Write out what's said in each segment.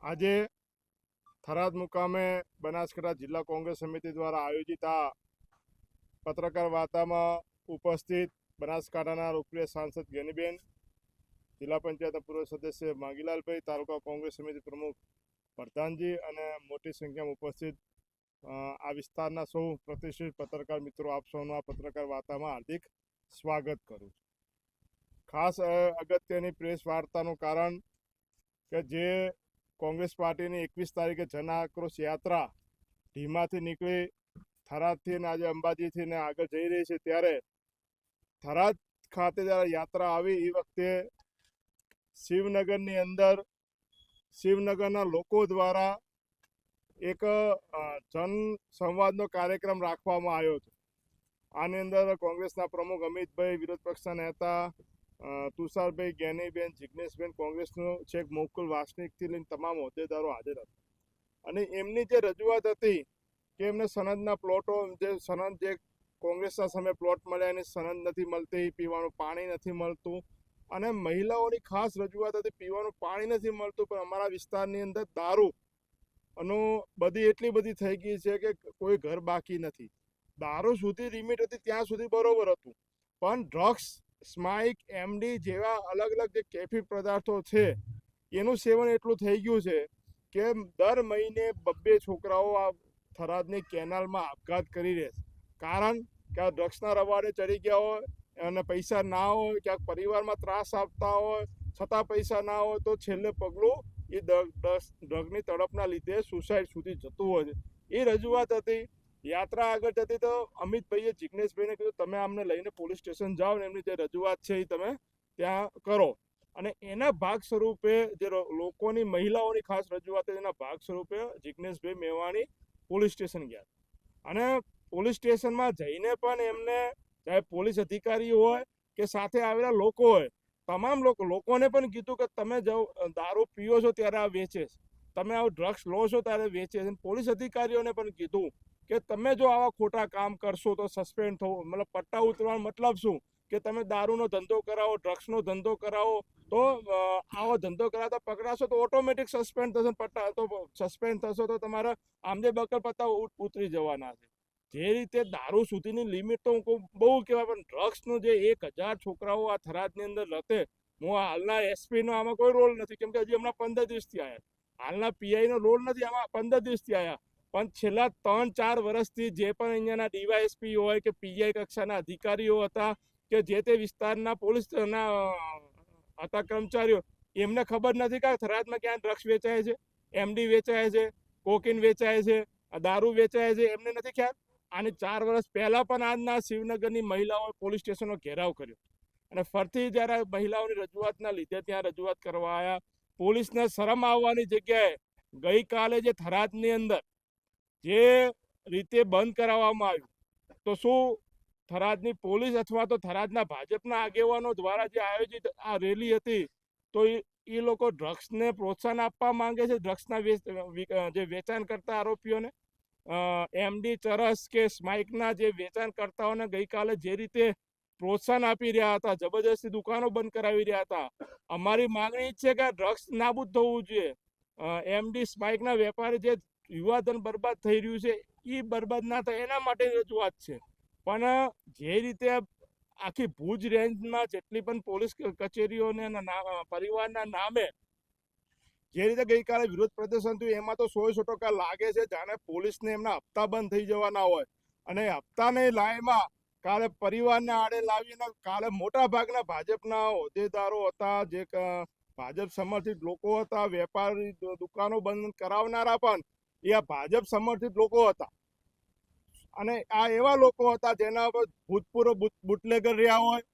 આજે થરાદ મુકામે બનાસકાંઠા જિલ્લા કોંગ્રેસ સમિતિ દ્વારા આયોજિત આ પત્રકાર વાર્તામાં ઉપસ્થિત બનાસકાંઠાના લોકપ્રિય સાંસદ ગેનીબેન, જિલ્લા પંચાયતના પૂર્વ સદસ્ય માંગીલાલભાઈ, તાલુકા કોંગ્રેસ સમિતિ પ્રમુખ પ્રધાનજી અને મોટી સંખ્યામાં ઉપસ્થિત આ વિસ્તારના સૌ પ્રતિષ્ઠિત પત્રકાર મિત્રો, આપ સૌનું આ પત્રકાર વાર્તામાં હાર્દિક સ્વાગત કરું છું. ખાસ અગત્યની પ્રેસ વાર્તાનું કારણ કે જે કોંગ્રેસ પાર્ટીની 21 તારીખે જન આક્રોશ યાત્રા ઢીમાથી નીકળી થરાદથી ને આજે અંબાજીથી ને આગળ જઈ રહી છે, ત્યારે થરાદ ખાતે જ્યારે યાત્રા આવી એ વખતે શિવનગરની અંદર શિવનગરના લોકો દ્વારા એક જન સંવાદનો કાર્યક્રમ રાખવામાં આવ્યો હતો. આની અંદર કોંગ્રેસના પ્રમુખ અમિતભાઈ, વિરોધ પક્ષના નેતા તુષારભાઈ, ગેનીબેન, જિગ્નેશબેન, કોંગ્રેસનો છેક મુકુલ વાસનિકથી લઈને તમામ હોદ્દેદારો હાજર હતા. અને એમની જે રજૂઆત હતી કે એમને સનદના પ્લોટો, જે સનદ જે કોંગ્રેસના સમયે પ્લોટ મળ્યા એની સનદ નથી મળતી, પીવાનું પાણી નથી મળતું, અને મહિલાઓની ખાસ રજૂઆત હતી પીવાનું પાણી નથી મળતું, પણ અમારા વિસ્તારની અંદર દારૂ અને બધી એટલી બધી થઈ ગઈ છે કે કોઈ ઘર બાકી નથી. દારૂ સુધી લિમિટ હતી ત્યાં સુધી બરોબર હતું, પણ ડ્રગ્સ, સ્માઇક, એમડી જેવા અલગ અલગ જે કેફી પદાર્થો છે એનું સેવન એટલું થઈ ગયું છે કે દર મહિને 2 છોકરાઓ આ થરાદની કેનાલમાં આપઘાત કરી રહે છે. કારણ કે આ ડ્રગ્સના રવાડે ચડી ગયા હોય અને પૈસા ના હોય, ક્યાંક પરિવારમાં ત્રાસ આપતા હોય છતાં પૈસા ના હોય, તો છેલ્લે પગલું એ ડ્રગની તડપના લીધે સુસાઇડ સુધી જતું હોય છે. એ રજૂઆત હતી. યાત્રા આગળ જતી તો અમિતભાઈએ જિગ્નેશભાઈને કીધું તમે આમને લઈને પોલીસ સ્ટેશન જાઓ ને એમની જે રજૂઆત છે એ તમે ત્યાં કરો. અને એના ભાગ સ્વરૂપે જે લોકોની, મહિલાઓની ખાસ રજૂઆત એના ભાગ સ્વરૂપે જિગ્નેશભાઈ મેવાણી પોલીસ સ્ટેશન ગયા. અને પોલીસ સ્ટેશનમાં જઈને પણ એમને, ચાહે પોલીસ અધિકારી હોય કે સાથે આવેલા લોકો હોય, તમામ લોકોને પણ કીધું કે તમે જો દારૂ પીઓ છો ત્યારે આ વેચે છે, તમે આવું ડ્રગ્સ લો છો ત્યારે વેચે છે. પોલીસ અધિકારીઓને પણ કીધું કે તમે જો આવા ખોટા કામ કરશો તો સસ્પેન્ડ થવું, મતલબ પટ્ટા ઉતરવાનો મતલબ શું કે તમે દારૂનો ધંધો કરાવો, ડ્રગ્સનો ધંધો કરાવો, તો આવો ધંધો કરાવતા પકડાશો તો ઓટોમેટિક સસ્પેન્ડ થશે. પટ્ટા તો સસ્પેન્ડ થશો તો તમારા આમદે બકર પત્તા ઉતરી જવાના છે. જે રીતે દારૂ સુધીની લિમિટ તો હું બહુ કહેવાય, પણ ડ્રગ્સનું જે 1000 છોકરાઓ આ થરાદની અંદર લતે, હું હાલના એસપીનો આમાં કોઈ રોલ નથી, કેમ કે હજી હમણાં 15 દિવસથી આવ્યા, હાલના પીઆઈનો રોલ નથી, આમાં 15 દિવસથી આવ્યા. પણ છેલ્લા 3-4 વર્ષથી જે પણ અહીંયાના ડીવાયએસપી હોય કે પીઆઈ કક્ષાના અધિકારીઓ હતા કે જે તે વિસ્તારના પોલીસના હતા કર્મચારીઓ, એમને ખબર નથી કે થરાદમાં ક્યાં ડ્રગ્સ વેચાય છે, એમડી વેચાય છે, કોકીન વેચાય છે, દારૂ વેચાય છે, એમને નથી ખ્યાલ. આની 4 વર્ષ પહેલા પણ આજના શિવનગરની મહિલાઓએ પોલીસ સ્ટેશનનો ઘેરાવ કર્યો, અને ફરીથી જ્યારે મહિલાઓની રજૂઆતના લીધે ત્યાં રજૂઆત કરવા આવ્યા. પોલીસને શરમ આવવાની જગ્યાએ ગઈકાલે જે થરાદની અંદર જે રીતે બંધ કરાવવામાં આવ્યું, તો શું થરાદની પોલીસ અથવા તો થરાદના ભાજપના આગેવાનો દ્વારા જે આયોજિત આ રેલી હતી, તો એ લોકો ડ્રગ્સને પ્રોત્સાહન આપવા માંગે છે, ડ્રગ્સના જે વેચાણ કરતા આરોપીઓને, એમડી, ચરસ કે સ્માઇકના જે વેચાણ કરતાઓને ગઈકાલે જે રીતે પ્રોત્સાહન આપી રહ્યા હતા, જબરજસ્તી દુકાનો બંધ કરાવી રહ્યા હતા. અમારી માંગણી છે કે ડ્રગ્સ નાબૂદ થવું જોઈએ. એમડી, સ્માઇકના વેપારી જે યુવાધન બરબાદ થઈ રહ્યું છે એ બરબાદ ના થાય એના માટે રજૂઆત છે. પણ જે રીતે આખી ભુજ રેન્જમાં જેટલી પણ પોલીસ કચેરીઓને પરિવારના નામે જે રીતે ગઈકાલે વિરોધ પ્રદર્શન થયું, એમાં તો 100% લાગે છે જાણે પોલીસને એમના હપ્તા બંધ થઈ જવાના હોય, અને હપ્તાની લાઈનમાં કાલે પરિવારને આડે લાવીને કાલે મોટા ભાગના ભાજપના હોદ્દેદારો હતા, જે ભાજપ સમર્થિત લોકો હતા, વેપારી દુકાનો બંધ કરાવનારા પણ એ આ ભાજપ સમર્થિત લોકો હતા. અને આ એવા લોકો હતા જેના પર ભૂતપૂર્વ બુટલેગર રહ્યા હોય,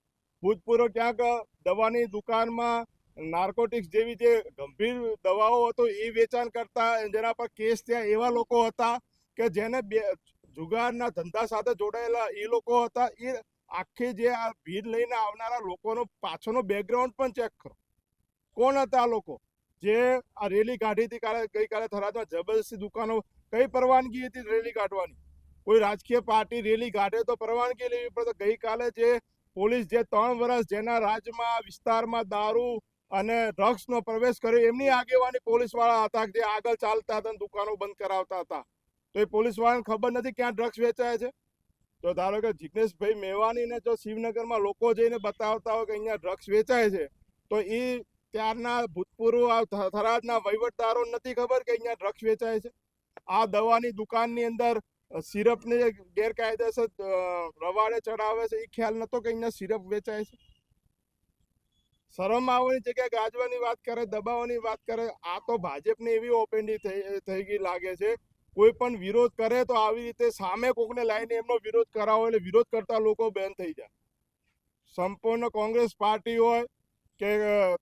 ભૂતપૂર્વ ક્યાંક દવાની દુકાનમાં નાર્કોટિક્સ જેવી જે ગંભીર દવાઓ હતો એ વેચાણ કરતા, જેના પર કેસ થયા એવા લોકો હતા, કે જેને જુગારના ધંધા સાથે જોડાયેલા એ લોકો હતા. એ આખી જે આ ભીડ લઈને આવનારા લોકોનો પાછળનો બેકગ્રાઉન્ડ પણ ચેક કરો, કોણ હતા આ લોકો જે આ રેલી કાઢી હતી ગઈકાલે થરાદમાં. જબરદસ્તી દુકાનો, કઈ પરવાનગી હતી રેલી કાઢવાની? કોઈ રાજકીય પાર્ટી રેલી કાઢે તો પરવાનગી લેવી પડે. ગઈકાલે જે પોલીસ જે 3 વર્ષ જેના રાજમાં વિસ્તારમાં દારૂ અને ડ્રગ્સનો પ્રવેશ કર્યો એમની આગેવાની પોલીસવાળા હતા જે આગળ ચાલતા હતા દુકાનો બંધ કરાવતા હતા. તો એ પોલીસવાળાને ખબર નથી ક્યાં ડ્રગ્સ વેચાય છે. તો ધારો કે જિગ્નેશભાઈ મેવાણીને જો શિવનગરમાં લોકો જઈને બતાવતા હોય કે અહીંયા ડ્રગ્સ વેચાય છે, તો એ ત્યારના ભૂતપૂર્વ થરાદના વહીવટદારો નથી ખબર કે અહીંયા ડ્રગ્સ વેચાય છે. આ દવાની દુકાનની અંદર સિરપને ગેરકાયદેસર રવાડે ચડાવે છે, એ ખ્યાલ નતો કે અહીંયા સિરપ વેચાય છે. શરમ આવવાની જગ્યાએ ગાજવાની વાત કરે, દબાવવાની વાત કરે. આ તો ભાજપની એવી ઓપેન્ડી થઈ ગઈ લાગે છે. કોઈ પણ વિરોધ કરે તો આવી રીતે સામે કોકને લાવીને એમનો વિરોધ કરાવો એટલે વિરોધ કરતા લોકો બેન થઈ જાય. સંપૂર્ણ કોંગ્રેસ પાર્ટી હોય કે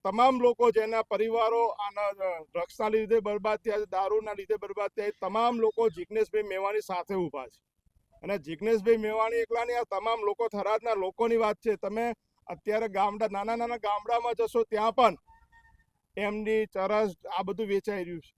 તમામ લોકો જેના પરિવારો આના ડ્રગ્સના લીધે બરબાદ થયા છે, દારૂના લીધે બરબાદ થયા છે, તમામ લોકો જિગ્નેશભાઈ મેવાણી સાથે ઊભા છે. અને જિગ્નેશભાઈ મેવાણી એકલા નહીં, આ તમામ લોકો થરાદના લોકોની વાત છે. તમે અત્યારે નાના નાના ગામડામાં જશો ત્યાં પણ એમડી ચરસ આ બધું વેચાઈ રહ્યું છે.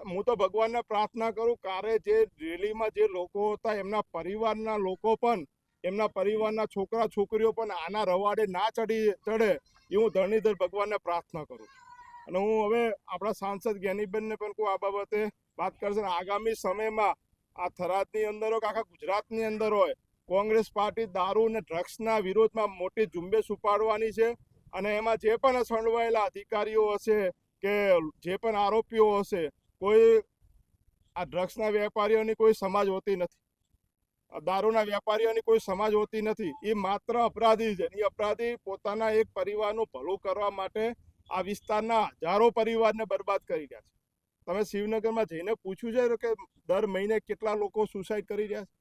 હું તો ભગવાનને પ્રાર્થના કરું કારે જે રેલીમાં જે લોકો હતા એમના પરિવારના લોકો પણ, એમના પરિવારના છોકરા છોકરીઓ પણ આના રવાડે ના ચડે એ હું ધરણીધર ભગવાનને પ્રાર્થના કરું. અને હું હવે આપણા સાંસદ જ્ઞાનીબેનને પણ કોઈ આ બાબતે વાત કરશે. આગામી સમયમાં આ થરાદની અંદર હોય કે આખા ગુજરાતની અંદર હોય, કોંગ્રેસ પાર્ટી દારૂ અને ડ્રગ્સના વિરોધમાં મોટી ઝુંબેશ ઉપાડવાની છે. અને એમાં જે પણ સંડોવાયેલા અધિકારીઓ હશે કે જે પણ આરોપીઓ હશે, કોઈ આ ડ્રગ્સના વેપારીઓની કોઈ સમાજ હોતી નથી, દારૂના વેપારીઓની કોઈ સમાજ હોતી નથી. એ માત્ર અપરાધી છે. એ અપરાધી પોતાના એક પરિવારનું ભલું કરવા માટે આ વિસ્તારના હજારો પરિવારને બરબાદ કરી રહ્યા છે. તમે શિવનગરમાં જઈને પૂછ્યું છે કે દર મહિને કેટલા લોકો સુસાઇડ કરી રહ્યા છે?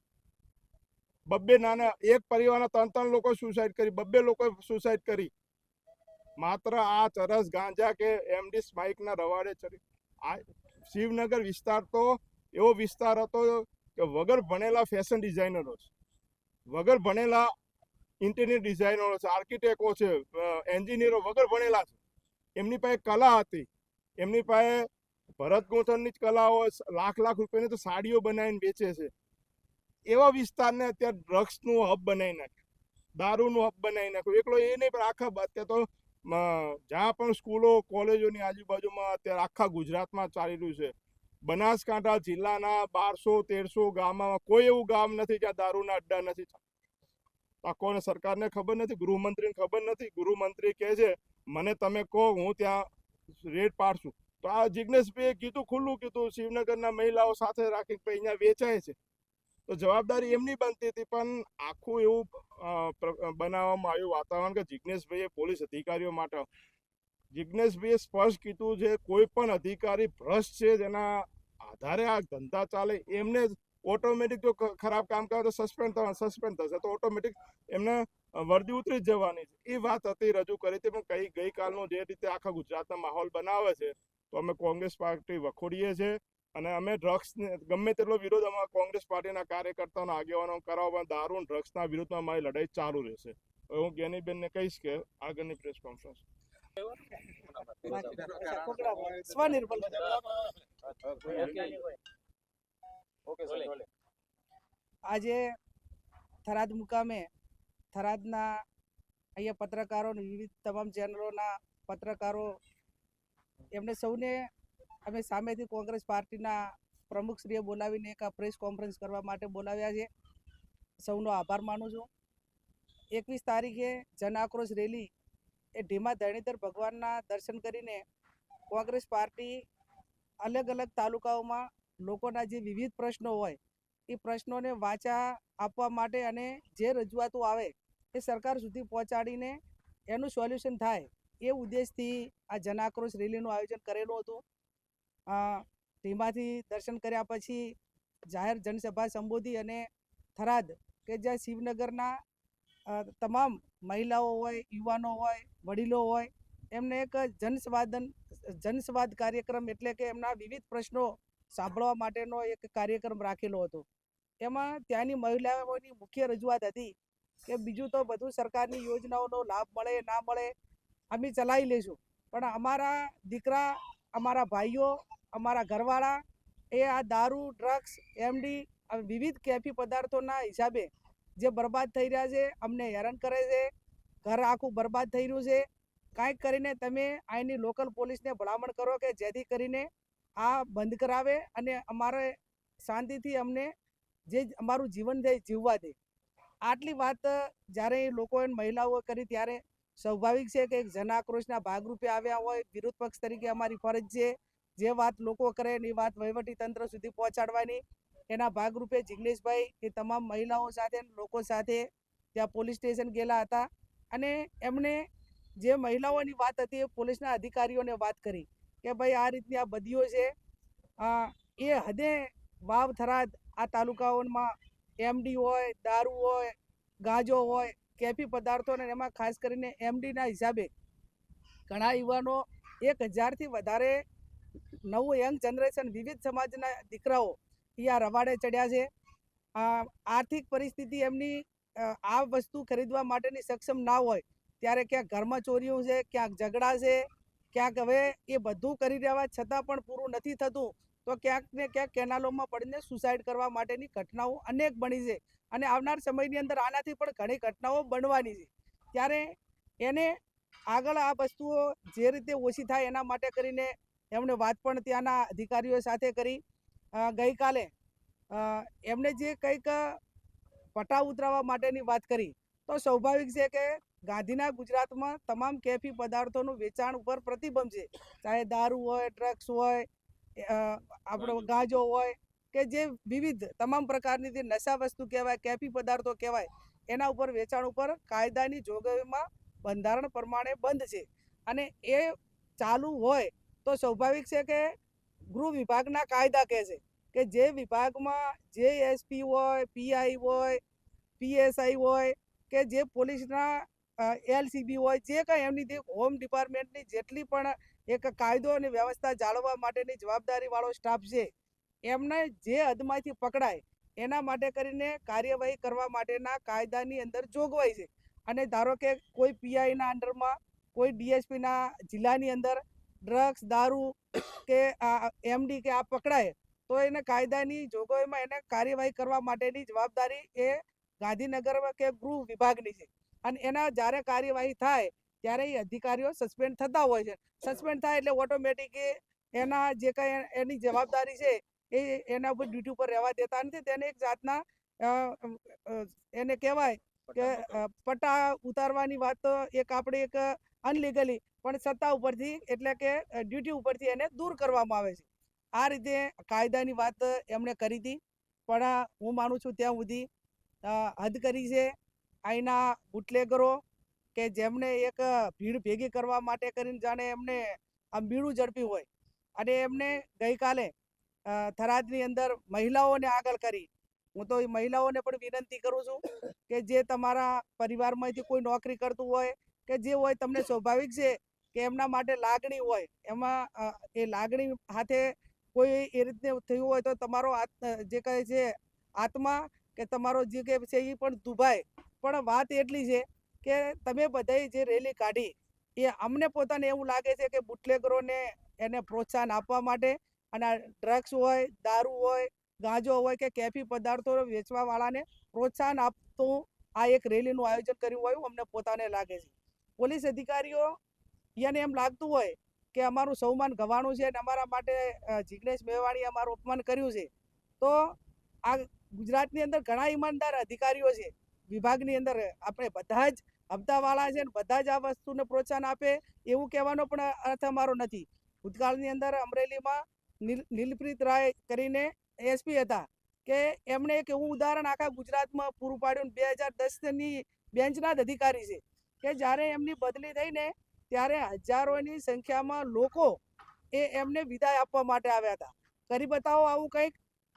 બબ્બે નાના એક પરિવારના 3 લોકો સુસાઇડ કરી, બબ્બે લોકો સુસાઇડ કરી, માત્ર આ ચરસ ગાંજા કે એમડી સ્માઇકના રવાડે ચડી. આ શિવનગર વિસ્તાર તો એવો વિસ્તાર હતો કે વગર ભણેલા ફેશન ડિઝાઇનરો છે, વગર ભણેલા ઇન્ટિરિયર ડિઝાઇનરો છે, આર્કિટેક્ટો છે, એન્જિનિયરો વગર ભણેલા છે. એમની પાસે કલા હતી, એમની પાસે ભરત ગૂંથણની જ કલા હોય, લાખ લાખ રૂપિયાની તો સાડીઓ બનાવીને વેચે છે. એવા વિસ્તારને અત્યારે ડ્રગ્સનું હબ બનાવી નાખ્યું, દારૂનું હબ બનાવી નાખ્યું. એકલો એ નહીં પણ આખા અત્યારે તો જ્યાં પણ સ્કૂલો કોલેજોની આજુબાજુમાં અત્યારે આખા ગુજરાતમાં ચાલી રહ્યું છે. બનાસકાંઠા જિલ્લાના 1200-1300 ગામમાં કોઈ એવું ગામ નથી જ્યાં દારૂના અડ્ડા નથી. આ કોને સરકારને ખબર નથી, ગૃહમંત્રીને ખબર નથી. ગૃહમંત્રી કહે છે મને તમે કહો હું ત્યાં રેડ પાડશું. તો આ જિગ્નેશભાઈએ કીધું, ખુલ્લું કીધું, શિવનગરના મહિલાઓ સાથે રાખી અહીંયા વેચાય છે. તો જવાબદારી એમની બનતી હતી. પણ આખું એવું બનાવવામાં આવ્યું વાતાવરણ કે જિગ્નેશભાઈએ પોલીસ અધિકારીઓ માટે, જિગ્નેશભાઈએ સ્પષ્ટ કીધું છે કોઈ પણ અધિકારી ભ્રષ્ટ છે જેના આધારે આ ધંધા ચાલે એમને ઓટોમેટિક જો ખરાબ કામ કરે તો સસ્પેન્ડ થશે, તો ઓટોમેટિક એમને વર્દી ઉતરી જ જવાની છે. એ વાત હતી, રજૂ કરી હતી. પણ ગઈકાલનો જે રીતે આખા ગુજરાતનો માહોલ બનાવે છે, તો અમે કોંગ્રેસ પાર્ટી વખોડીએ છીએ. અને અમે ડ્રગ્સને ગમે તેટલો વિરોધ અમારા કોંગ્રેસ પાર્ટીના કાર્યકર્તાઓના આગેવાનો કરાવવા, દારૂ ડ્રગ્સના વિરોધમાં અમારી લડાઈ ચાલુ રહેશે. હું જ્ઞાનીબેનને કહીશ કે આગળની પ્રેસ કોન્ફરન્સ આજે થરાદ મુકામે થરાદના અહીંયા પત્રકારો, વિવિધ તમામ ચેનલોના પત્રકારો, એમને સૌને અમે સામેથી કોંગ્રેસ પાર્ટીના પ્રમુખશ્રીએ બોલાવીને એક પ્રેસ કોન્ફરન્સ કરવા માટે બોલાવ્યા છે. સૌનો આભાર માનું છું. 21 તારીખે જન આક્રોશ રેલી એ ઢીમા ધરણીધર ભગવાનના દર્શન કરીને કોંગ્રેસ પાર્ટી અલગ અલગ તાલુકાઓમાં લોકોના જે વિવિધ પ્રશ્નો હોય એ પ્રશ્નોને વાચા આપવા માટે અને જે રજૂઆતો આવે એ સરકાર સુધી પહોંચાડીને એનું સોલ્યુશન થાય એ ઉદ્દેશથી આ જન આક્રોશ રેલીનું આયોજન કરેલું હતું. ઢીમાથી દર્શન કર્યા પછી જાહેર જનસભા સંબોધી અને થરાદ કે જ્યાં શિવનગરના તમામ મહિલાઓ હોય, યુવાનો હોય, વડીલો હોય, એમને એક જનસંવાદ કાર્યક્રમ એટલે કે એમના વિવિધ પ્રશ્નો સાંભળવા માટેનો એક કાર્યક્રમ રાખેલો હતો. એમાં ત્યાંની મહિલાઓની મુખ્ય રજૂઆત હતી કે બીજું તો બધું સરકારની યોજનાઓનો લાભ મળે ના મળે અમે ચલાવી લેશું, પણ અમારા દીકરા, અમારા ભાઈઓ, અમારા ઘરવાળા એ આ દારૂ, ડ્રગ્સ, એમડી વિવિધ કેફી પદાર્થોના હિસાબે જે બરબાદ થઈ રહ્યા છે, અમને હેરાન કરે છે, ઘર આખું બરબાદ થઈ રહ્યું છે, કાંઈક કરીને તમે અહીંની લોકલ પોલીસને ભલામણ કરો કે જેથી કરીને આ બંધ કરાવે અને અમારે શાંતિથી અમને જે અમારું જીવન છે જીવવા દે. આટલી વાત જ્યારે લોકોએ મહિલાઓ કરી ત્યારે સ્વાભાવિક છે કે જન આક્રોશના ભાગરૂપે આવ્યા હોય. વિરોધ પક્ષ તરીકે અમારી ફરજ છે જે વાત લોકો કરે એની વાત વહીવટી તંત્ર સુધી પહોંચાડવાની. એના ભાગરૂપે જિગ્નેશભાઈ એ તમામ મહિલાઓ સાથે લોકો સાથે ત્યાં પોલીસ સ્ટેશન ગયેલા હતા અને એમણે જે મહિલાઓની વાત હતી એ પોલીસના અધિકારીઓને વાત કરી કે ભાઈ આ રીતની આ બદીઓ છે. એ હદે વાવ થરાદ આ તાલુકાઓમાં એમડી હોય, દારૂ હોય, ગાંજો હોય, કેફી પદાર્થો ને એમાં ખાસ કરીને એમડીના હિસાબે ઘણા યુવાનો 1000થી વધારે નવું યંગ જનરેશન વિવિધ સમાજના દીકરાઓ અહીંયા રવાડે ચડ્યા છે. આર્થિક પરિસ્થિતિ એમની આ વસ્તુ ખરીદવા માટેની સક્ષમ ના હોય ત્યારે ક્યાંક ઘરમાં ચોરીઓ છે, ક્યાંક ઝઘડા છે, ક્યાંક હવે એ બધું કરી રહ્યા છતાં પણ પૂરું નથી થતું તો ક્યાંક ને ક્યાંક કેનાલોમાં પડીને સુસાઇડ કરવા માટેની ઘટનાઓ અનેક બની છે અને આવનાર સમયની અંદર આનાથી પણ ઘણી ઘટનાઓ બનવાની છે. ત્યારે એને આગળ આ વસ્તુઓ જે રીતે ઓછી થાય એના માટે કરીને એમણે વાત પણ ત્યાંના અધિકારીઓ સાથે કરી. ગઈકાલે એમણે જે કંઈક પટ્ટા ઉતરાવવા માટેની વાત કરી તો સ્વાભાવિક છે કે ગાંધીના ગુજરાતમાં તમામ કેફી પદાર્થોનું વેચાણ ઉપર પ્રતિબંધ છે. ચાહે દારૂ હોય, ડ્રગ્સ હોય, આપણો ગાંજો હોય કે જે વિવિધ તમામ પ્રકારની જે નશા વસ્તુ કહેવાય, કેફી પદાર્થો કહેવાય, એના ઉપર વેચાણ ઉપર કાયદાની જોગવાઈમાં બંધારણ પ્રમાણે બંધ છે અને એ ચાલુ હોય તો સ્વાભાવિક છે કે ગૃહ વિભાગના કાયદા કહે છે કે જે વિભાગમાં જે એસપી હોય, પીઆઈ હોય, પીએસઆઈ હોય કે જે પોલીસના એલસીબી હોય, જે કંઈ એમની હોમ ડિપાર્ટમેન્ટની જેટલી પણ એક કાયદો અને વ્યવસ્થા જાળવવા માટેની જવાબદારીવાળો સ્ટાફ છે એમને જે હદમાંથી પકડાય એના માટે કરીને કાર્યવાહી કરવા માટેના કાયદાની અંદર જોગવાઈ છે. અને ધારો કે કોઈ પીઆઈના અંડરમાં, કોઈ ડીએસપીના જિલ્લાની અંદર ડ્રગ્સ, દારૂ કે એમડી કે આ પકડાય તો એને કાયદાની જોગવાઈમાં એને કાર્યવાહી કરવા માટેની જવાબદારી એ ગાંધીનગર કે ગૃહ વિભાગની છે અને એના જ્યારે કાર્યવાહી થાય ત્યારે એ અધિકારીઓ સસ્પેન્ડ થતા હોય છે. સસ્પેન્ડ થાય એટલે ઓટોમેટિક એના જે કંઈ એની જવાબદારી છે એ એના ઉપર ડ્યુટી ઉપર રહેવા દેતા નથી. તેને એક જાતના એને કહેવાય કે પટ્ટા ઉતારવાની વાત તો એક આપણે એક અનલીગલી પણ સત્તા ઉપરથી એટલે કે ડ્યુટી ઉપરથી એને દૂર કરવામાં આવે છે. આ રીતે કાયદાની વાત એમણે કરી હતી પણ હું માનું છું ત્યાં સુધી હદ કરી છે. અહીંના બુટલેગરો કે જેમને એક ભીડ ભેગી કરવા માટે કરીને જાણે એમને આમ બીડું ઝડપ્યું હોય અને એમને ગઈકાલે થરાદની અંદર મહિલાઓને આગળ કરી. હું તો એ મહિલાઓને પણ વિનંતી કરું છું કે જે તમારા પરિવારમાંથી કોઈ નોકરી કરતું હોય કે જે હોય, તમને સ્વાભાવિક છે કે એમના માટે લાગણી હોય, એમાં એ લાગણી સાથે કોઈ એ રીતે થયું હોય તો તમારો જે કહે છે આત્મા કે તમારો જે કે છે એ પણ દુભાય. પણ વાત એટલી છે કે તમે બધાએ જે રેલી કાઢી એ અમને પોતાને એવું લાગે છે કે બુટલેગરોને એને પ્રોત્સાહન આપવા માટે અને ડ્રગ્સ હોય, દારૂ હોય, ગાંજો હોય કે કેફી પદાર્થો વેચવાવાળાને પ્રોત્સાહન આપતું આ એક રેલીનું આયોજન કર્યું હોય અમને પોતાને લાગે છે. પોલીસ અધિકારીઓ એને એમ લાગતું હોય કે અમારું સૌમાન ગવાણું છે અને અમારા માટે જિગ્નેશ મેવાણીએ અમારું અપમાન કર્યું છે તો આ ગુજરાતની અંદર ઘણા ઈમાનદાર અધિકારીઓ છે વિભાગની અંદર. આપણે બધા જ હપ્તાવાળા છે ને બધા જ આ વસ્તુને પ્રોત્સાહન આપે એવું કહેવાનો પણ અર્થ અમારો નથી. ભૂતકાળની અંદર અમરેલીમાં નીલપ્રીત રાય કરીને એસપી હતા કે એમણે એક એવું ઉદાહરણ આખા ગુજરાતમાં પૂરું પાડ્યું. 2010ની બેન્ચના જ અધિકારી છે કે જ્યારે એમની બદલી થઈને ત્યારે હજારોની સંખ્યામાં લોકો એમને વિદાય આપવા માટે આવ્યા હતા. કરી બતાવો આવું કંઈક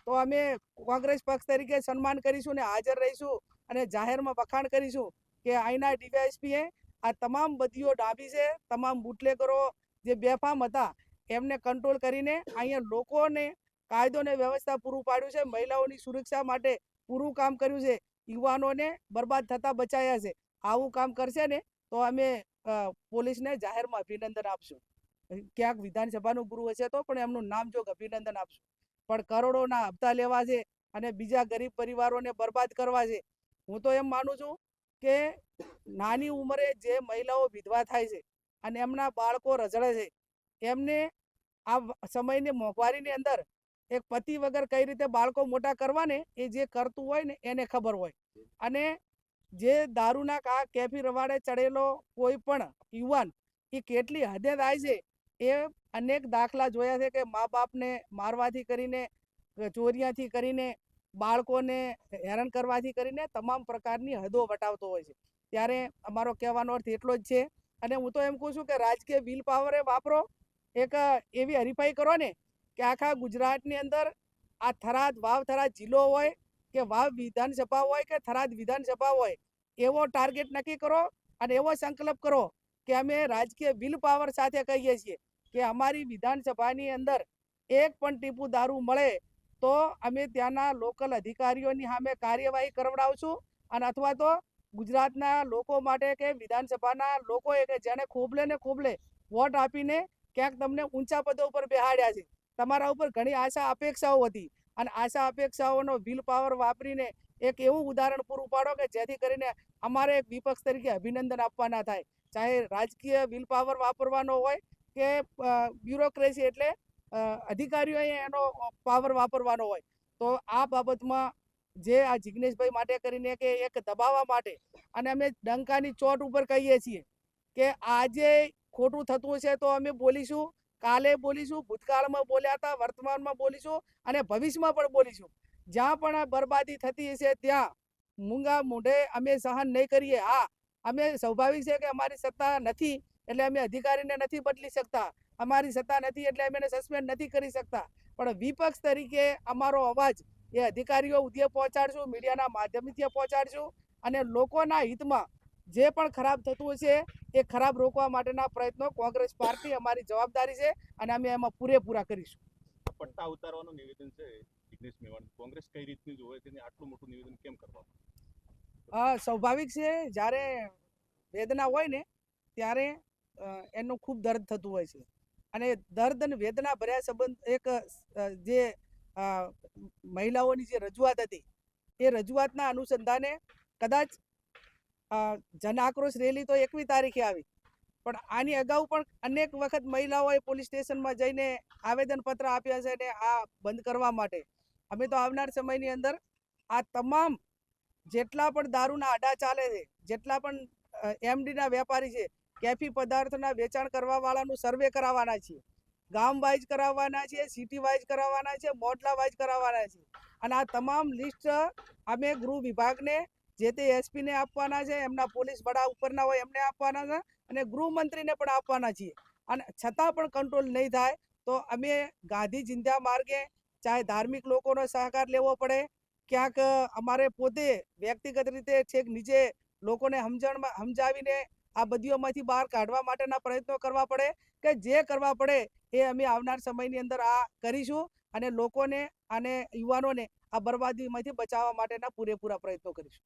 તો અમે કોંગ્રેસ પક્ષ તરીકે સન્માન કરીશું ને હાજર રહીશું અને જાહેરમાં વખાણ કરીશું કે અહીંના ડીવાયએસપીએ આ તમામ બદીઓ ડાબી છે. તમામ બુટલેગરો જે બેફામ હતા એમને કંટ્રોલ કરીને અહીંયા લોકોને કાયદો ને વ્યવસ્થા પૂરું પાડ્યું છે. મહિલાઓની સુરક્ષા માટે પૂરું કામ કર્યું છે. યુવાનોને બરબાદ થતા બચાયા છે. આવું કામ કરશે ને તો અમે પોલીસને જાહેરમાં અભિનંદન આપશું. ક્યાંક વિધાનસભાનું ગૃહ હશે તો પણ એમનું નામ જોગ અભિનંદન આપશું. પણ કરોડોના હપ્તા લેવા છે અને બીજા ગરીબ પરિવારોને બરબાદ કરવા છે. હું તો એમ માનું છું કે નાની ઉંમરે જે મહિલાઓ વિધવા થાય છે અને એમના બાળકો રઝળે છે. એમને આ સમયની મોંઘવારીની અંદર એક પતિ વગર કઈ રીતે બાળકો મોટા કરવા ને એ જે કરતું હોય ને એને ખબર હોય. અને જે દારૂના કેફી રવાડે ચડેલો કોઈ પણ યુવાન એ કેટલી હદે થાય છે એ અનેક દાખલા જોયા છે કે મા બાપને મારવાથી કરીને, ચોરીયાથી કરીને, બાળકોને હેરાન કરવાથી કરીને તમામ પ્રકારની હદો વટાવતો હોય છે. ત્યારે અમારો કહેવાનો અર્થ એટલો જ છે. અને હું તો એમ કહું છું કે રાજકીય વિલ પાવર વાપરો, એક એવી હરીફાઈ કરો ને કે આખા ગુજરાતની અંદર આ થરાદ વાવ થરાદ જિલ્લો હોય કે વાવ વિધાનસભા હોય કે થરાદ વિધાનસભા હોય, એવો ટાર્ગેટ નક્કી કરો અને એવો સંકલ્પ કરો કે અમે રાજકીય વિલ પાવર સાથે કહીએ છીએ કે અમારી વિધાનસભાની અંદર એક પણ ટીપું દારૂ મળે તો અમે ત્યાંના લોકલ અધિકારીઓની સામે કાર્યવાહી કરવડાવશું. અને અથવા તો ગુજરાતના લોકો માટે કે વિધાનસભાના લોકોએ કે જેને ખોબલે ને ખોબલે વોટ આપીને ક્યાંક તમને ઊંચા પદો ઉપર બેહાડ્યા છે, તમારા ઉપર ઘણી આશા અપેક્ષાઓ હતી, અને આશા અપેક્ષાઓનો વિલ પાવર વાપરીને એક એવું ઉદાહરણ પૂરું પાડો કે જેથી કરીને અમારે એક વિપક્ષ તરીકે અભિનંદન આપવાના થાય. ચાહે રાજકીય વિલ પાવર વાપરવાનો હોય કે બ્યુરોક્રેસી એટલે અધિકારીઓએ એનો પાવર વાપરવાનો હોય. તો આ બાબતમાં જે આ જિગ્નેશભાઈ માટે કરીને કે એક દબાવવા માટે, અને અમે ડંકાની ચોટ ઉપર કહીએ છીએ કે આજે ખોટું થતું છે તો અમે બોલીશું, કાલે બોલીશું, ભૂતકાળમાં બોલ્યા હતા, વર્તમાનમાં બોલીશું અને ભવિષ્યમાં પણ બોલીશું. જ્યાં પણ બરબાદી થતી હશે ત્યાં મૂંગા મોઢે અમે સહન નહીં કરીએ. હા, અમે સ્વાભાવિક છે કે અમારી સત્તા નથી એટલે અમે અધિકારીને નથી બદલી શકતા, અમારી સત્તા નથી એટલે અમે એને સસ્પેન્ડ નથી કરી શકતા, પણ વિપક્ષ તરીકે અમારો અવાજ એ અધિકારીઓ સુધી પહોંચાડશું, મીડિયાના માધ્યમથી પહોંચાડશું અને લોકોના હિતમાં જે પણ ખરાબ થતું હશે એ ખરાબ રોકવા માટેના પ્રયત્નો કોંગ્રેસ પાર્ટી અમારી જવાબદારી છે અને અમે એમાં પૂરેપૂરા કરીશું. પટ્ટા ઉતારવાનું નિવેદન છે જિગ્નેશ મેવાણી, કોંગ્રેસ કઈ રીતની જોવે છે, આટલું મોટું નિવેદન કેમ કરવામાં? સ્વાભાવિક છે, જ્યારે વેદના હોય ને ત્યારે એનું ખૂબ દર્દ થતું હોય છે, અને દર્દ અને વેદના ભર્યા સંબંધ એક જે મહિલાઓની જે રજૂઆત હતી એ રજૂઆતના અનુસંધાને કદાચ જન આક્રોશ રેલી તો 21 તારીખે આવી, પણ આની અગાઉ પણ અનેક વખત મહિલાઓએ પોલીસ સ્ટેશનમાં જઈને આવેદનપત્ર આપ્યા છે અને આ બંધ કરવા માટે. અમે તો આવનાર સમયની અંદર આ તમામ જેટલા પણ દારૂના આડા ચાલે છે, જેટલા પણ એમડીના વેપારી છે, કેફી પદાર્થોના વેચાણ કરવા વાળાનું સર્વે કરાવવાના છીએ, ગામ વાઇઝ કરાવવાના છીએ, સિટી વાઇઝ કરાવવાના છે, મોડલા વાઇઝ કરાવવાના છે. અને આ તમામ લિસ્ટ અમે ગૃહ વિભાગને, જે તે એસપીને આપવાના છે, એમના પોલીસ વડા ઉપરના હોય એમને આપવાના છે અને ગૃહમંત્રીને પણ આપવાના છીએ. અને છતાં પણ કંટ્રોલ નહીં થાય તો અમે ગાંધી ચિંધ્યા માર્ગે ચાહે ધાર્મિક લોકોનો સહકાર લેવો પડે, ક્યાંક અમારે પોતે વ્યક્તિગત રીતે છેક નીચે લોકોને સમજાવીને આ બધીઓમાંથી બહાર કાઢવા માટેના પ્રયત્નો કરવા પડે, કે જે કરવા પડે એ અમે આવનાર સમયની અંદર આ કરીશું અને લોકોને અને યુવાનોને આ બરબાદીમાંથી બચાવવા માટેના પૂરેપૂરા પ્રયત્નો કરીશું.